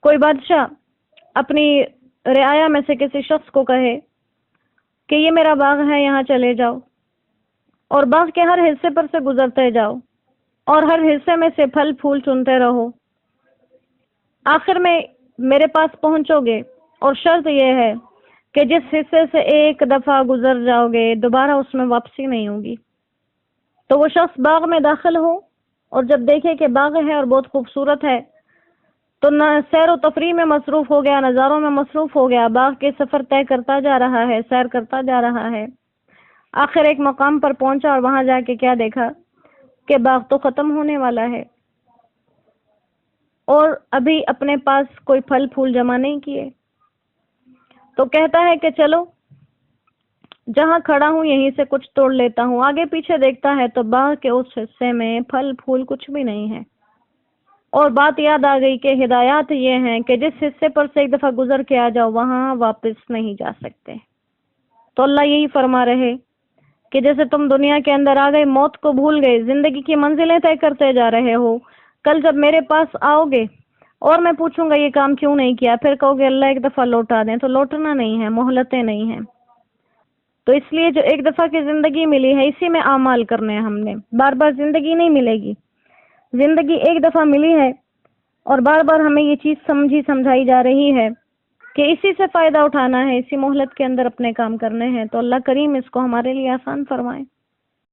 کوئی بادشاہ اپنی رعایا میں سے کسی شخص کو کہے کہ یہ میرا باغ ہے، یہاں چلے جاؤ اور باغ کے ہر حصے پر سے گزرتے جاؤ اور ہر حصے میں سے پھل پھول چنتے رہو، آخر میں میرے پاس پہنچو گے، اور شرط یہ ہے کہ جس حصے سے ایک دفعہ گزر جاؤ گے دوبارہ اس میں واپسی نہیں ہوگی۔ تو وہ شخص باغ میں داخل ہو اور جب دیکھے کہ باغ ہے اور بہت خوبصورت ہے تو نہ سیر و تفریح میں مصروف ہو گیا، نظاروں میں مصروف ہو گیا، باغ کے سفر طے کرتا جا رہا ہے، سیر کرتا جا رہا ہے۔ آخر ایک مقام پر پہنچا اور وہاں جا کے کیا دیکھا کہ باغ تو ختم ہونے والا ہے اور ابھی اپنے پاس کوئی پھل پھول جمع نہیں کیے۔ تو کہتا ہے کہ چلو جہاں کھڑا ہوں یہیں سے کچھ توڑ لیتا ہوں۔ آگے پیچھے دیکھتا ہے تو باغ کے اس حصے میں پھل پھول کچھ بھی نہیں ہے، اور بات یاد آ گئی کہ ہدایات یہ ہیں کہ جس حصے پر سے ایک دفعہ گزر کے آ جاؤ وہاں واپس نہیں جا سکتے۔ تو اللہ یہی فرما رہے کہ جیسے تم دنیا کے اندر آ گئے، موت کو بھول گئے، زندگی کی منزلیں طے کرتے جا رہے ہو، کل جب میرے پاس آؤ گے اور میں پوچھوں گا یہ کام کیوں نہیں کیا، پھر کہو گے اللہ ایک دفعہ لوٹا دیں، تو لوٹنا نہیں ہے، مہلتیں نہیں ہیں۔ تو اس لیے جو ایک دفعہ کی زندگی ملی ہے اسی میں اعمال کرنے ہیں، ہم نے بار بار زندگی نہیں ملے گی، زندگی ایک دفعہ ملی ہے اور بار بار ہمیں یہ چیز سمجھائی جا رہی ہے کہ اسی سے فائدہ اٹھانا ہے، اسی مہلت کے اندر اپنے کام کرنے ہیں۔ تو اللہ کریم اس کو ہمارے لیے آسان فرمائے۔